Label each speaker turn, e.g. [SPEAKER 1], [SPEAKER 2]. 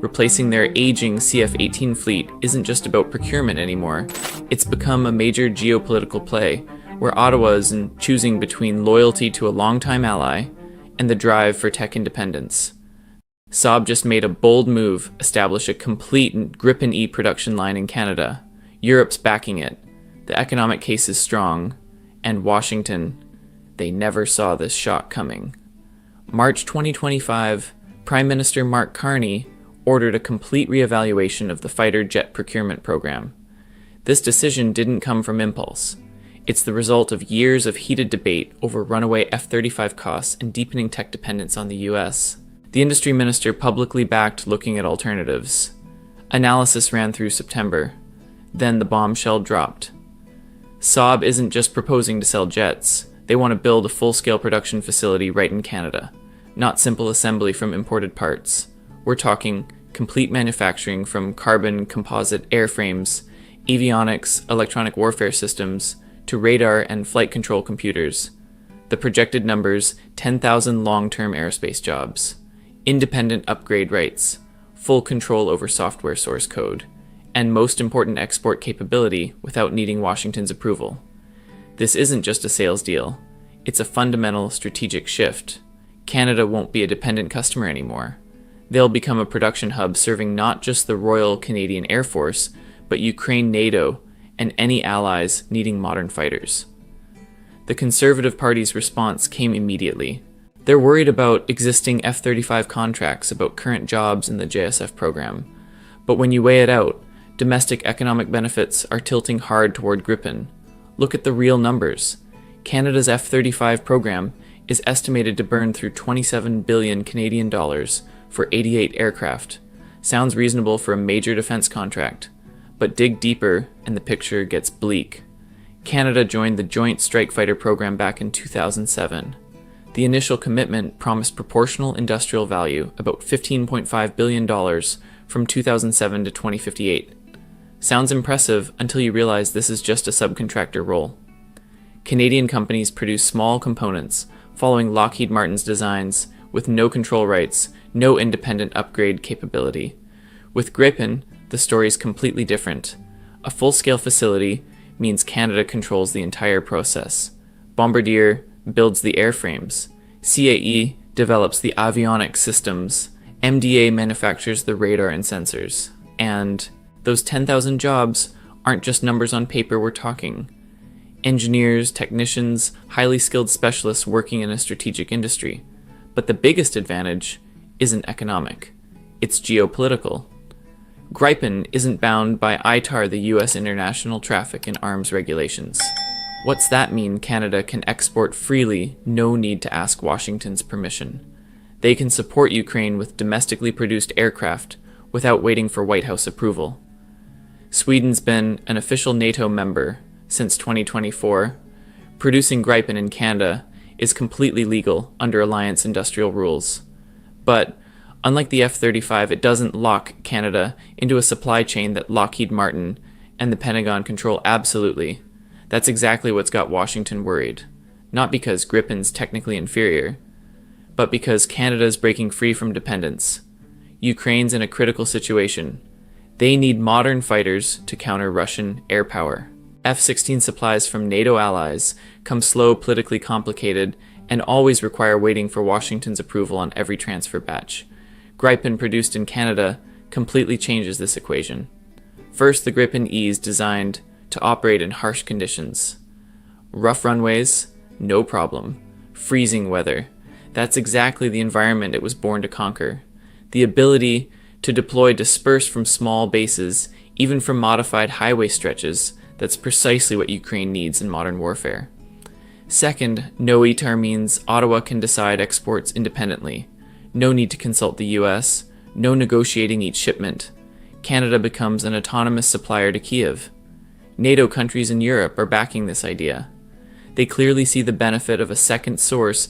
[SPEAKER 1] Replacing their aging CF-18 fleet isn't just about procurement anymore. It's become a major geopolitical play, where Ottawa is choosing between loyalty to a longtime ally and the drive for tech independence. Saab just made a bold move, establish a complete Gripen E production line in Canada. Europe's backing it. The economic case is strong. And Washington, they never saw this shock coming. March 2025, Prime Minister Mark Carney ordered a complete reevaluation of the fighter jet procurement program. This decision didn't come from impulse. It's the result of years of heated debate over runaway F-35 costs and deepening tech dependence on the US. The industry minister publicly backed looking at alternatives. Analysis ran through September. Then the bombshell dropped. Saab isn't just proposing to sell jets. They want to build a full-scale production facility right in Canada. Not simple assembly from imported parts. We're talking complete manufacturing from carbon composite airframes, avionics, electronic warfare systems, to radar and flight control computers. The projected numbers, 10,000 long-term aerospace jobs. Independent upgrade rights, full control over software source code, and most important export capability without needing Washington's approval. This isn't just a sales deal, it's a fundamental strategic shift. Canada won't be a dependent customer anymore. They'll become a production hub serving not just the Royal Canadian Air Force, but Ukraine, NATO, and any allies needing modern fighters. The Conservative Party's response came immediately. They're worried about existing F-35 contracts, about current jobs in the JSF program. But when you weigh it out, domestic economic benefits are tilting hard toward Gripen. Look at the real numbers. Canada's F-35 program is estimated to burn through 27 billion Canadian dollars for 88 aircraft. Sounds reasonable for a major defense contract. But dig deeper and the picture gets bleak. Canada joined the Joint Strike Fighter program back in 2007. The initial commitment promised proportional industrial value, about $15.5 billion from 2007 to 2058. Sounds impressive until you realize this is just a subcontractor role. Canadian companies produce small components, following Lockheed Martin's designs, with no control rights, no independent upgrade capability. With Gripen, the story is completely different. A full-scale facility means Canada controls the entire process. Bombardier builds the airframes. CAE develops the avionics systems. MDA manufactures the radar and sensors. And those 10,000 jobs aren't just numbers on paper we're talking. Engineers, technicians, highly skilled specialists working in a strategic industry. But the biggest advantage isn't economic. It's geopolitical. Gripen isn't bound by ITAR, the US international traffic and arms regulations. What's that mean? Canada can export freely, no need to ask Washington's permission. They can support Ukraine with domestically produced aircraft without waiting for White House approval. Sweden's been an official NATO member since 2024. Producing Gripen in Canada is completely legal under alliance industrial rules. But unlike the F-35, it doesn't lock Canada into a supply chain that Lockheed Martin and the Pentagon control absolutely. That's exactly what's got Washington worried. Not because Gripen's technically inferior, but because Canada's breaking free from dependence. Ukraine's in a critical situation. They need modern fighters to counter Russian air power. F-16 supplies from NATO allies come slow, politically complicated, and always require waiting for Washington's approval on every transfer batch. Gripen produced in Canada completely changes this equation. First, the Gripen E is designed to operate in harsh conditions. Rough runways, no problem. Freezing weather. That's exactly the environment it was born to conquer. The ability to deploy dispersed from small bases, even from modified highway stretches, that's precisely what Ukraine needs in modern warfare. Second, no ITAR means Ottawa can decide exports independently. No need to consult the US, no negotiating each shipment. Canada becomes an autonomous supplier to Kiev. NATO countries in Europe are backing this idea. They clearly see the benefit of a second source